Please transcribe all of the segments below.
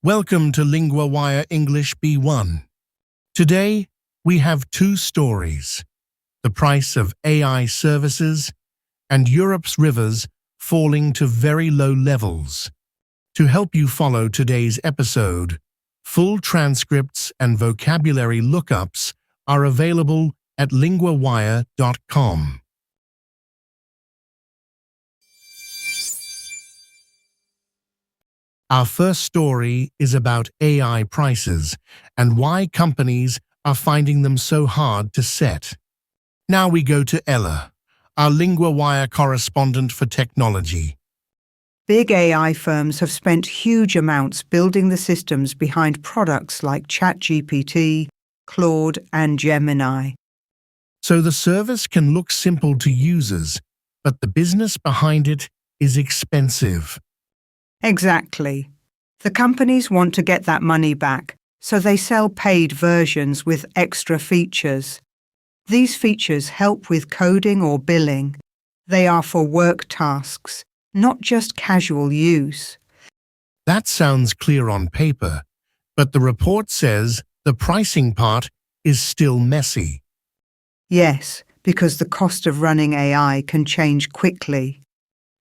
Welcome to LinguaWire English B1. Today, we have two stories: the price of AI services and Europe's rivers falling to very low levels. To help you follow today's episode, full transcripts and vocabulary lookups are available at LinguaWire.com. Our first story is about AI prices and why companies are finding them so hard to set. Now we go to Ella, our LinguaWire correspondent for technology. Big AI firms have spent huge amounts building the systems behind products like ChatGPT, Claude, and Gemini. So the service can look simple to users, but the business behind it is expensive. Exactly. The companies want to get that money back, so they sell paid versions with extra features. These features help with coding or billing. They are for work tasks, not just casual use. That sounds clear on paper, but the report says the pricing part is still messy. Yes, because the cost of running AI can change quickly.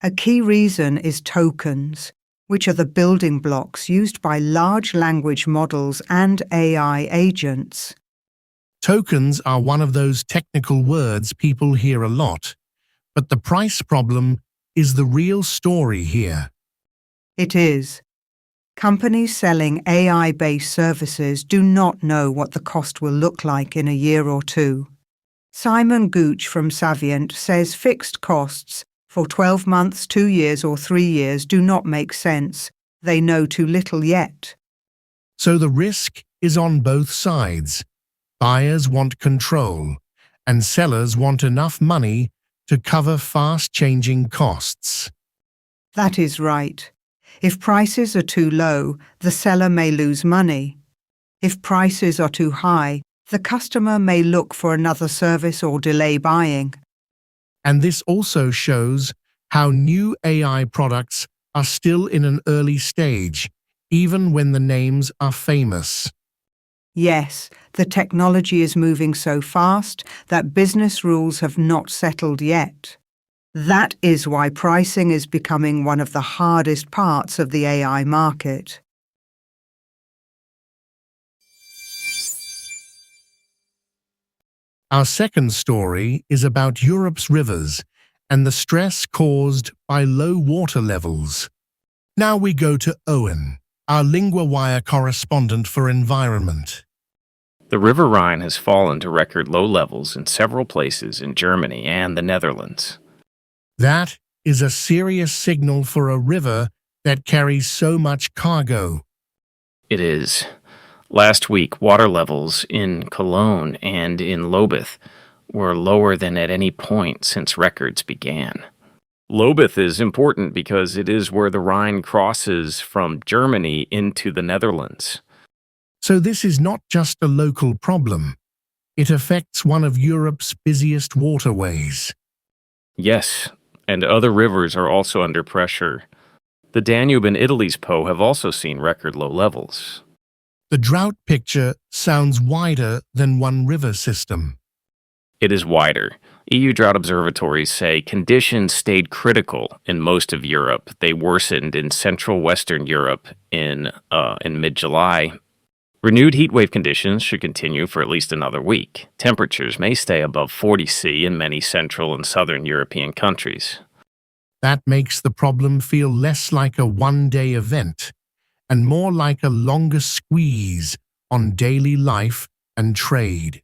A key reason is tokens, which are the building blocks used by large language models and AI agents. Tokens are one of those technical words people hear a lot, but the price problem is the real story here. It is. Companies selling AI-based services do not know what the cost will look like in a year or two. Simon Gooch from Savient says fixed costs for 12 months, 2 years or 3 years do not make sense. They know too little yet. So the risk is on both sides. Buyers want control, and sellers want enough money to cover fast-changing costs. That is right. If prices are too low, the seller may lose money. If prices are too high, the customer may look for another service or delay buying. And this also shows how new AI products are still in an early stage, even when the names are famous. Yes, the technology is moving so fast that business rules have not settled yet. That is why pricing is becoming one of the hardest parts of the AI market. Our second story is about Europe's rivers and the stress caused by low water levels. Now we go to Owen, our LinguaWire correspondent for environment. The River Rhine has fallen to record low levels in several places in Germany and the Netherlands. That is a serious signal for a river that carries so much cargo. It is. Last week, water levels in Cologne and in Lobith were lower than at any point since records began. Lobith is important because it is where the Rhine crosses from Germany into the Netherlands. So this is not just a local problem. It affects one of Europe's busiest waterways. Yes, and other rivers are also under pressure. The Danube and Italy's Po have also seen record low levels. The drought picture sounds wider than one river system. It is wider. EU drought observatories say conditions stayed critical in most of Europe. They worsened in central Western Europe in mid-July. Renewed heatwave conditions should continue for at least another week. Temperatures may stay above 40 C in many Central and Southern European countries. That makes the problem feel less like a one-day event and more like a longer squeeze on daily life and trade.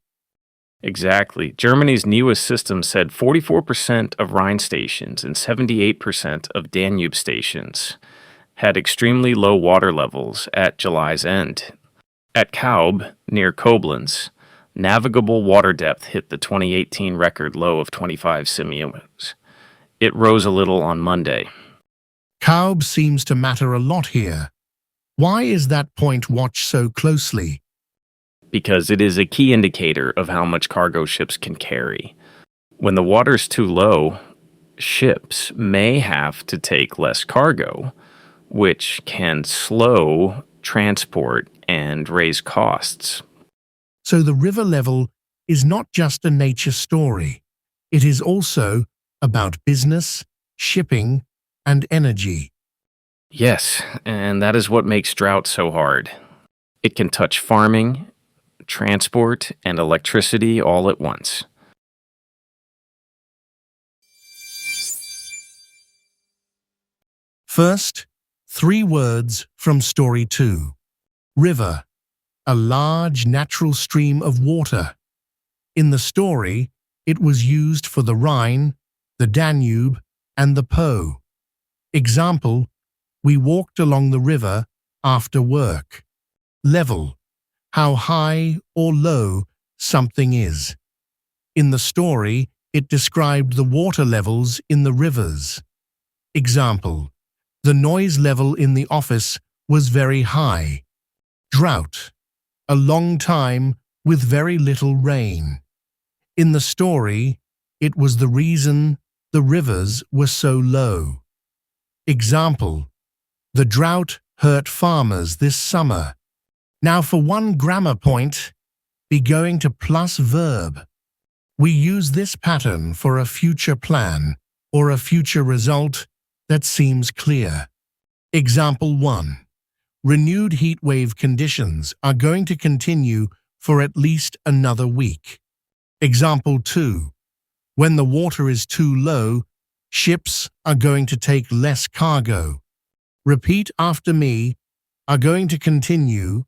Exactly. Germany's newest system said 44% of Rhine stations and 78% of Danube stations had extremely low water levels at July's end. At Kaub, near Koblenz, navigable water depth hit the 2018 record low of 25 centimeters. It rose a little on Monday. Kaub seems to matter a lot here. Why is that point watched so closely? Because it is a key indicator of how much cargo ships can carry. When the water's too low, ships may have to take less cargo, which can slow transport and raise costs. So the river level is not just a nature story. It is also about business, shipping, and energy. Yes, and that is what makes drought so hard. It can touch farming, transport, and electricity all at once. First, 3 words from Story 2. River, a large natural stream of water. In the story, it was used for the Rhine, the Danube, and the Po. Example, we walked along the river after work. Level, how high or low something is. In the story, it described the water levels in the rivers. Example, the noise level in the office was very high. Drought, a long time with very little rain. In the story, it was the reason the rivers were so low. Example, the drought hurt farmers this summer. Now for 1 grammar point, be going to plus verb. We use this pattern for a future plan or a future result that seems clear. Example 1. Renewed heatwave conditions are going to continue for at least another week. Example 2. When the water is too low, ships are going to take less cargo. Repeat after me, are going to continue.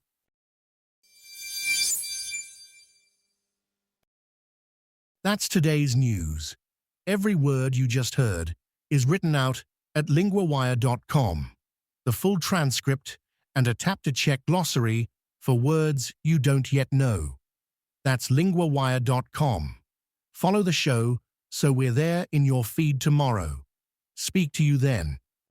That's today's news. Every word you just heard is written out at LinguaWire.com. The full transcript and a tap-to-check glossary for words you don't yet know. That's LinguaWire.com. Follow the show so we're there in your feed tomorrow. Speak to you then.